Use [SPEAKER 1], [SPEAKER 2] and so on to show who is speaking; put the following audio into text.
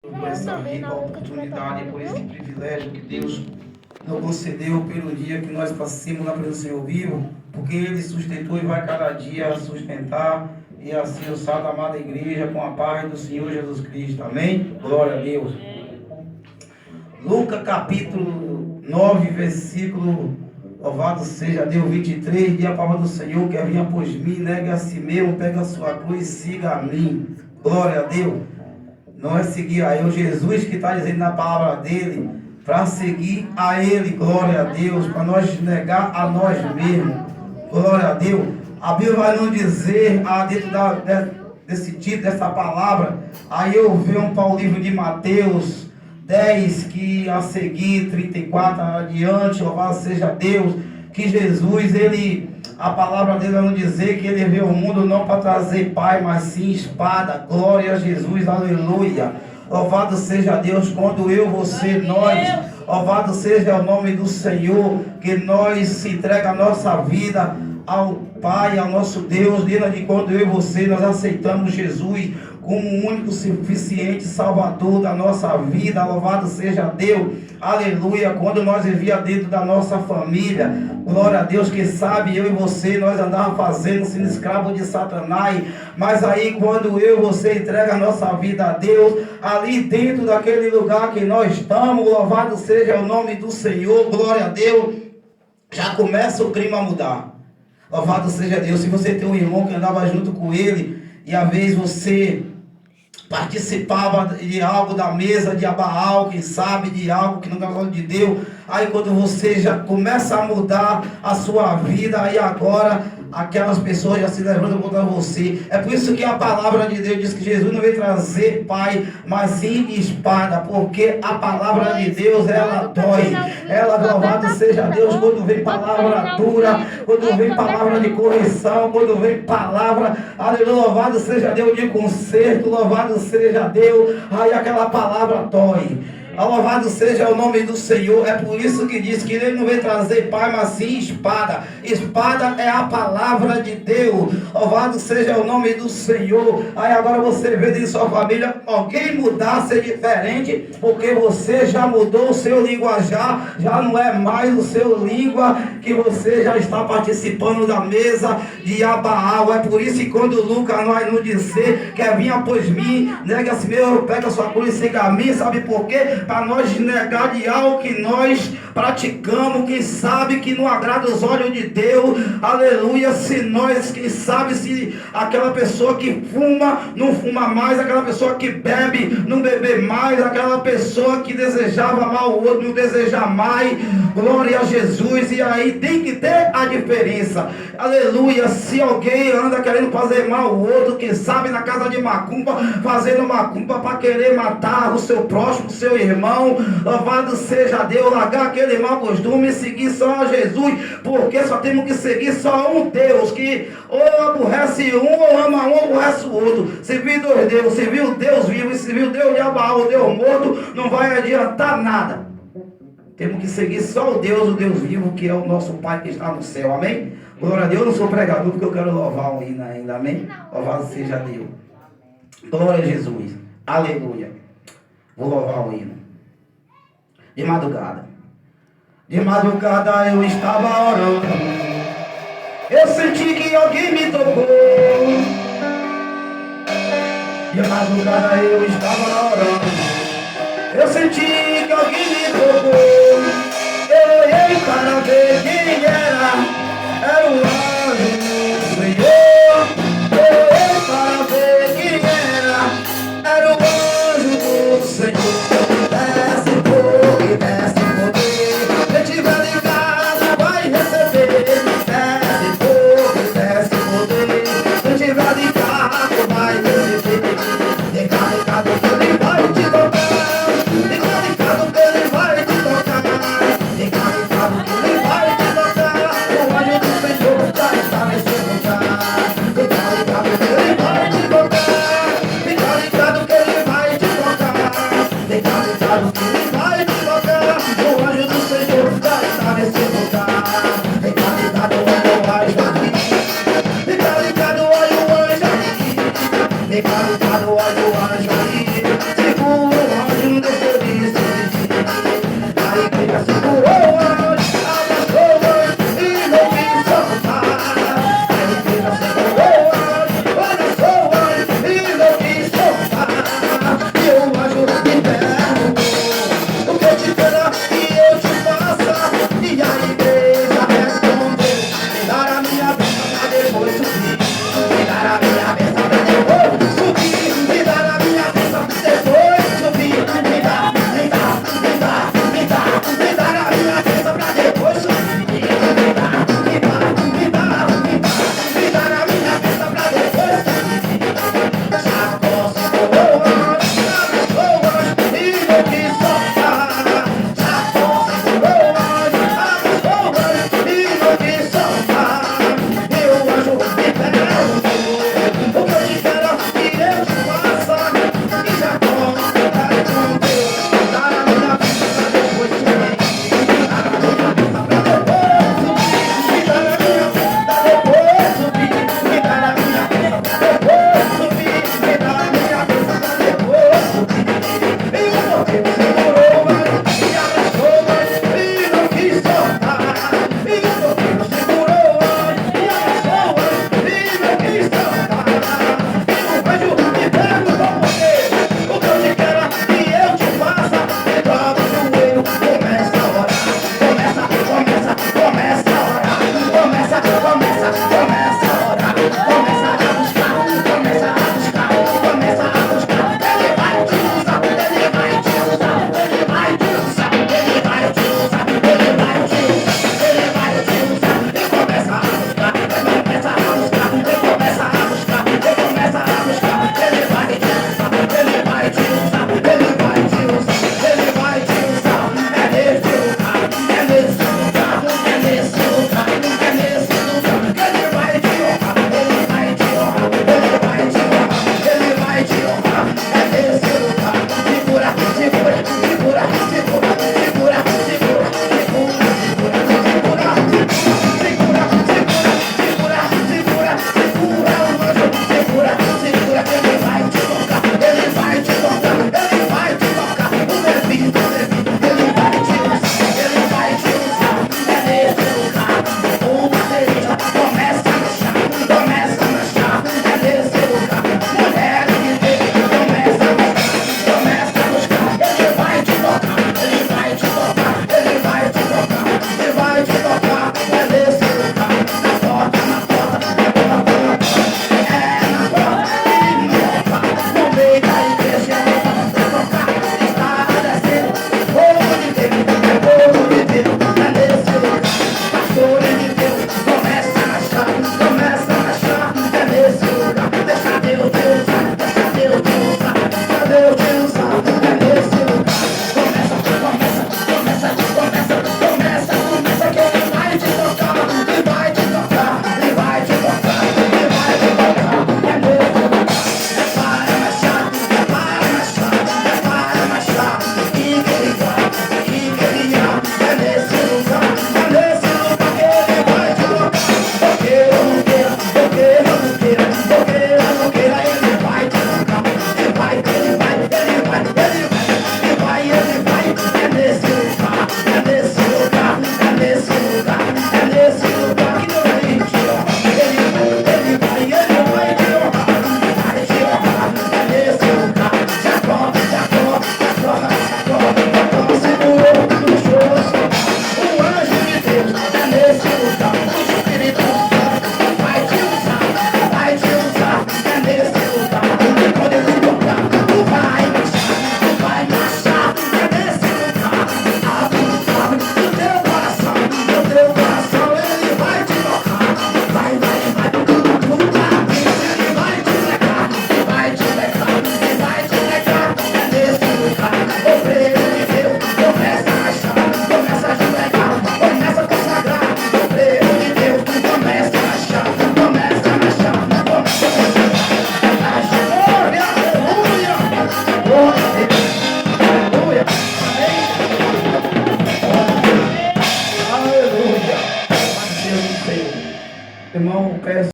[SPEAKER 1] Por essa rica oportunidade, por esse privilégio que Deus nos concedeu pelo dia que nós passamos na presença do Senhor vivo, porque Ele sustentou e vai cada dia sustentar, e assim o salve da amada igreja com a paz do Senhor Jesus Cristo. Amém? Glória a Deus. Lucas capítulo 9, versículo, louvado seja Deus, 23, diz a palavra do Senhor, que vinha após mim, negue a si mesmo, pega a sua cruz e siga a mim. Glória a Deus. Não é seguir a eu, Jesus que está dizendo na palavra dele, para seguir a ele, glória a Deus, para nós negar a nós mesmos, glória a Deus. A Bíblia vai nos dizer, dentro desse título, dessa palavra, aí eu venho para o livro de Mateus 10, que a seguir, 34 adiante, louvado seja Deus, que Jesus, a palavra dele vai nos dizer que ele veio ao mundo não para trazer pai, mas sim espada. Glória a Jesus, aleluia. Louvado seja Deus, quando eu, você, nós, louvado seja o nome do Senhor, que nós se entrega a nossa vida ao Pai, ao nosso Deus, de quando eu e você, nós aceitamos Jesus como o único suficiente Salvador da nossa vida, louvado seja Deus, aleluia. Quando nós vivíamos dentro da nossa família, glória a Deus, que sabe, eu e você, nós andávamos fazendo, sendo escravo de Satanás, mas aí quando eu e você entrega a nossa vida a Deus, ali dentro daquele lugar que nós estamos, louvado seja o nome do Senhor, glória a Deus, já começa o clima a mudar, louvado seja Deus. Se você tem um irmão que andava junto com ele, e às vezes você participava de algo da mesa de Abaal, quem sabe, de algo que não é de Deus, aí quando você já começa a mudar a sua vida, aí agora aquelas pessoas já se levantam contra você. É por isso que a palavra de Deus diz que Jesus não veio trazer pai, mas sim espada, porque a palavra de Deus, ela dói, ela, louvado seja Deus, quando vem palavra dura, quando vem palavra de correção, quando vem palavra, aleluia, louvado seja Deus, de conserto, louvado seja Deus, aí aquela palavra dói. Louvado seja o nome do Senhor. É por isso que diz que ele não veio trazer pai, mas sim espada. Espada é a palavra de Deus. Louvado seja o nome do Senhor. Aí agora você vê em sua família alguém mudar, ser diferente, porque você já mudou o seu linguajar, já não é mais o seu língua, que você já está participando da mesa de Abaal. É por isso que quando Lucas vai nos dizer que vinha após mim, nega a si mesmo, pega a sua cruz e siga a mim, sabe por quê? Para nós negar de algo que nós praticamos, quem sabe que não agrada os olhos de Deus, aleluia. Se nós, quem sabe, se aquela pessoa que fuma, não fuma mais, aquela pessoa que bebe, não beber mais, aquela pessoa que desejava mal o outro, não deseja mais, glória a Jesus. E aí tem que ter a diferença, aleluia. Se alguém anda querendo fazer mal o outro, quem sabe na casa de macumba, fazendo macumba para querer matar o seu próximo, o seu irmão, louvado seja Deus, largar aquele mau costume e seguir só a Jesus, porque só temos que seguir só um Deus, que ou aborrece um, ou ama um, ou aborrece o outro. Servir dois Deus, servir o Deus vivo e servir o Deus de Abaal, o Deus morto, não vai adiantar nada. Temos que seguir só o Deus vivo, que é o nosso Pai que está no céu, amém? Glória a Deus. Eu não sou pregador porque eu quero louvar um hino ainda, amém? Louvado seja Deus. Glória a Jesus, aleluia. Vou louvar o hino. De madrugada eu estava orando, eu senti que alguém me tocou. De madrugada eu estava orando, eu senti que alguém me tocou. Eu olhei para ver quem era o anjo do Senhor. Eu olhei para ver quem era o anjo do Senhor. Desce fogo e desce poder, quem tiver em casa vai receber. Desce fogo e desce poder, quem tiver em casa vai receber. Tem carregado que ele vai te tocar, tem carregado que ele vai te tocar, tem carregado que ele vai te tocar. O anjo do Senhor já está nesse lugar. Tem carregado que ele vai te tocar, tem carregado que ele vai te tocar, tem carregado que